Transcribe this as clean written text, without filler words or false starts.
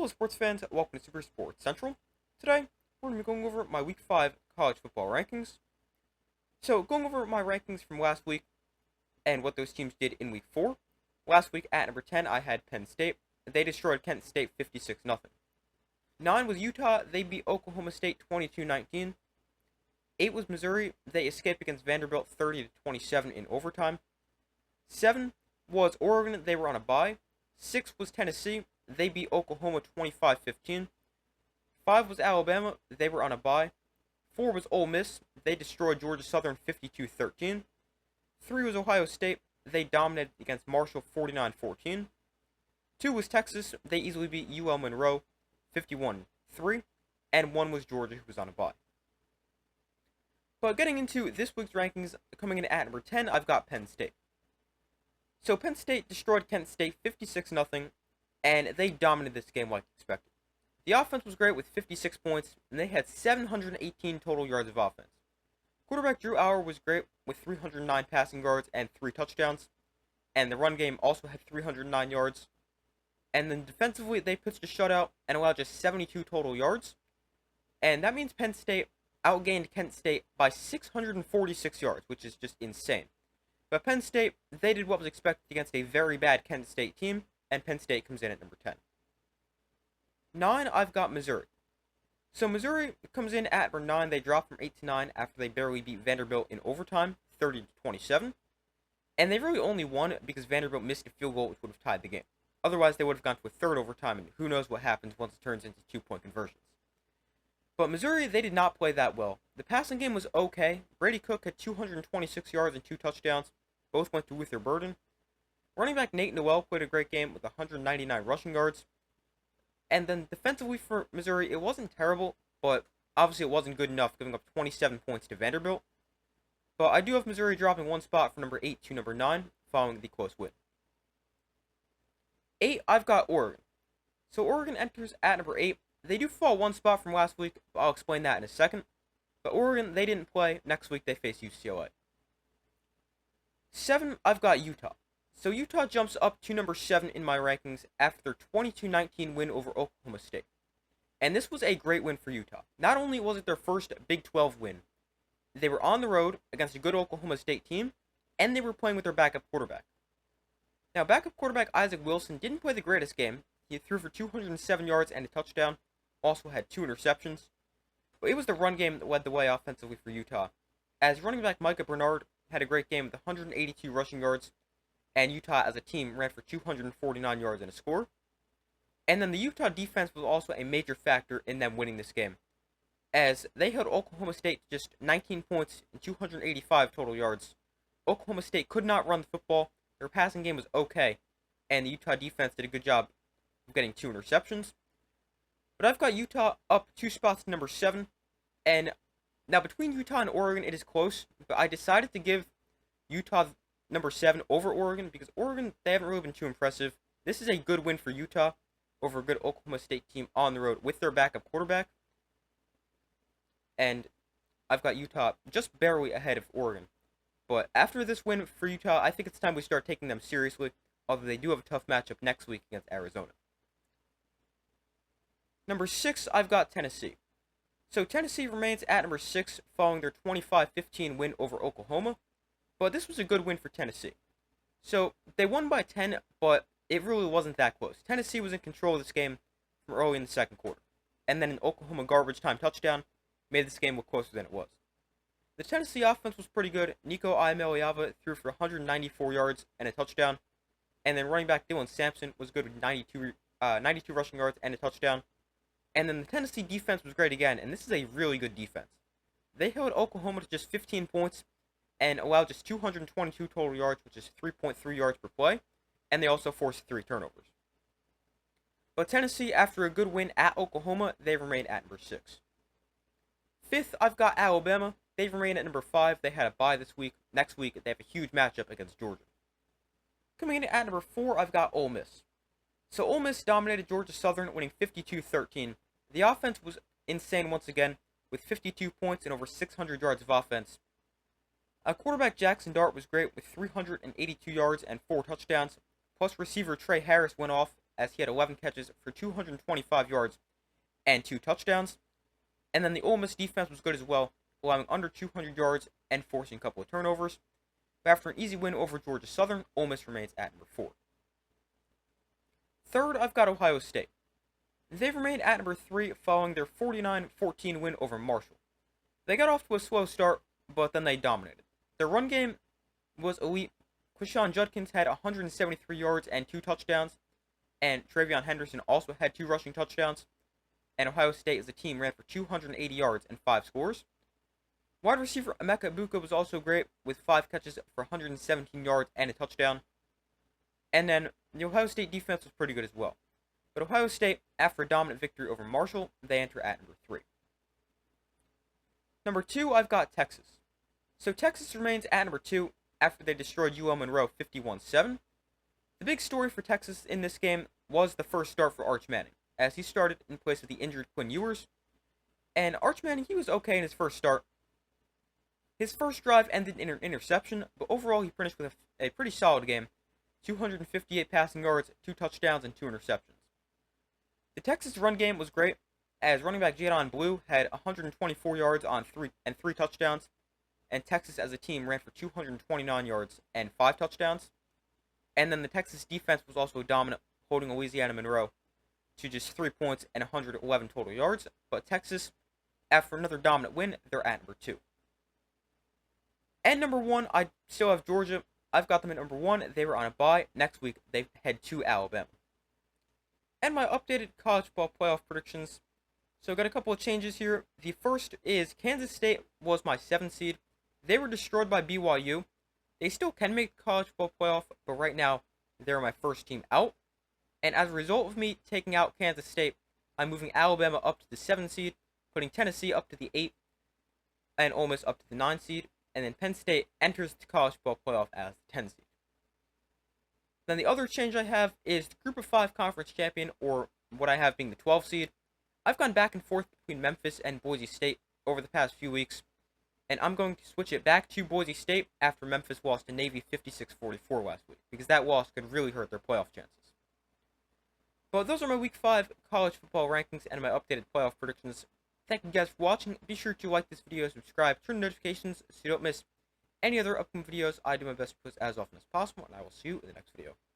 Hello, sports fans. Welcome to Super Sports Central. Today, we're going to be going over my Week 5 college football rankings. So, going over my rankings from last week and what those teams did in Week 4. Last week, at number 10, I had Penn State. They destroyed Kent State 56-0. 9 was Utah. They beat Oklahoma State 22-19. 8 was Missouri. They escaped against Vanderbilt 30-27 in overtime. 7 was Oregon. They were on a bye. 6 was Tennessee. They beat Oklahoma 25-15. 5 was Alabama. They were on a bye. 4 was Ole Miss. They destroyed Georgia Southern 52-13. 3 was Ohio State. They dominated against Marshall 49-14. 2 was Texas. They easily beat UL Monroe 51-3. And 1 was Georgia, who was on a bye. But getting into this week's rankings, coming in at number 10, I've got Penn State. So Penn State destroyed Kent State 56-0, and they dominated this game like expected. The offense was great with 56 points, and they had 718 total yards of offense. Quarterback Drew Auer was great with 309 passing yards and 3 touchdowns, and the run game also had 309 yards. And then defensively, they pitched a shutout and allowed just 72 total yards, and that means Penn State outgained Kent State by 646 yards, which is just insane. But Penn State, they did what was expected against a very bad Kent State team, and Penn State comes in at number 10. 9, I've got Missouri. So Missouri comes in at number 9. They dropped from 8-9 after they barely beat Vanderbilt in overtime, 30-27. And they really only won because Vanderbilt missed a field goal, which would have tied the game. Otherwise, they would have gone to a third overtime, and who knows what happens once it turns into 2-point conversions. But Missouri, they did not play that well. The passing game was okay. Brady Cook had 226 yards and 2 touchdowns. Both went to Luther Burden. Running back Nate Noel played a great game with 199 rushing yards. And then defensively for Missouri, it wasn't terrible, but obviously it wasn't good enough, giving up 27 points to Vanderbilt. But I do have Missouri dropping one spot from number 8 to number 9, following the close win. 8, I've got Oregon. So Oregon enters at number 8. They do fall one spot from last week, but I'll explain that in a second. But Oregon, they didn't play. Next week, they face UCLA. 7, I've got Utah. So Utah jumps up to number 7 in my rankings after their 22-19 win over Oklahoma State. And this was a great win for Utah. Not only was it their first Big 12 win, they were on the road against a good Oklahoma State team, and they were playing with their backup quarterback. Now, backup quarterback Isaac Wilson didn't play the greatest game. He threw for 207 yards and a touchdown, also had 2 interceptions. But it was the run game that led the way offensively for Utah, as running back Micah Bernard had a great game with 182 rushing yards, and Utah as a team ran for 249 yards and a score. And then the Utah defense was also a major factor in them winning this game, as they held Oklahoma State to just 19 points and 285 total yards. Oklahoma State could not run the football, their passing game was okay, and the Utah defense did a good job of getting 2 interceptions. But I've got Utah up 2 spots to number 7, and now between Utah and Oregon it is close, but I decided to give Utah number 7 over Oregon because Oregon, they haven't really been too impressive. This is a good win for Utah over a good Oklahoma State team on the road with their backup quarterback. And I've got Utah just barely ahead of Oregon. But after this win for Utah, I think it's time we start taking them seriously, although they do have a tough matchup next week against Arizona. Number 6, I've got Tennessee. So Tennessee remains at number 6 following their 25-15 win over Oklahoma. But this was a good win for Tennessee. So they won by 10, but it really wasn't that close. Tennessee was in control of this game from early in the second quarter. And then an Oklahoma garbage time touchdown made this game look closer than it was. The Tennessee offense was pretty good. Nico Iamaleava threw for 194 yards and a touchdown. And then running back Dylan Sampson was good with 92 rushing yards and a touchdown. And then the Tennessee defense was great again, and this is a really good defense. They held Oklahoma to just 15 points and allowed just 222 total yards, which is 3.3 yards per play, and they also forced 3 turnovers. But Tennessee, after a good win at Oklahoma, they remain at number 6. 5th, I've got Alabama. They remain at number 5. They had a bye this week. Next week, they have a huge matchup against Georgia. Coming in at number 4, I've got Ole Miss. So Ole Miss dominated Georgia Southern, winning 52-13. The offense was insane once again, with 52 points and over 600 yards of offense. Quarterback Jackson Dart was great with 382 yards and 4 touchdowns, plus receiver Trey Harris went off as he had 11 catches for 225 yards and 2 touchdowns. And then the Ole Miss defense was good as well, allowing under 200 yards and forcing a couple of turnovers. But after an easy win over Georgia Southern, Ole Miss remains at number 4. Third, I've got Ohio State. They've remained at number 3 following their 49-14 win over Marshall. They got off to a slow start, but then they dominated. Their run game was elite. Quinshon Judkins had 173 yards and 2 touchdowns, and Travion Henderson also had 2 rushing touchdowns. And Ohio State as a team ran for 280 yards and 5 scores. Wide receiver Emeka Egbuka was also great with 5 catches for 117 yards and a touchdown. And then the Ohio State defense was pretty good as well. But Ohio State, after a dominant victory over Marshall, they enter at number 3. Number 2, I've got Texas. So Texas remains at number 2 after they destroyed UL Monroe 51-7. The big story for Texas in this game was the first start for Arch Manning, as he started in place of the injured Quinn Ewers. And Arch Manning, he was okay in his first start. His first drive ended in an interception, but overall he finished with a pretty solid game. 258 passing yards, 2 touchdowns, and 2 interceptions. The Texas run game was great, as running back Jadon Blue had 124 yards on 3 touchdowns, and Texas as a team ran for 229 yards and 5 touchdowns. And then the Texas defense was also dominant, holding Louisiana Monroe to just 3 points and 111 total yards. But Texas, after another dominant win, they're at number 2. And number 1, I still have Georgia. I've got them at number 1. They were on a bye. Next week, they head to Alabama. And my updated college football playoff predictions. So got a couple of changes here. The first is Kansas State was my 7th seed. They were destroyed by BYU. They still can make the college football playoff, but right now, they're my first team out. And as a result of me taking out Kansas State, I'm moving Alabama up to the 7th seed, putting Tennessee up to the 8th, and Ole Miss up to the 9th seed. And then Penn State enters the college football playoff as the 10th seed. Then the other change I have is the Group of 5 conference champion, or what I have being the 12th seed. I've gone back and forth between Memphis and Boise State over the past few weeks, and I'm going to switch it back to Boise State after Memphis lost to Navy 56-44 last week, because that loss could really hurt their playoff chances. But those are my Week 5 college football rankings and my updated playoff predictions. Thank you guys for watching. Be sure to like this video, subscribe, turn notifications so you don't miss any other upcoming videos. I do my best to post as often as possible, and I will see you in the next video.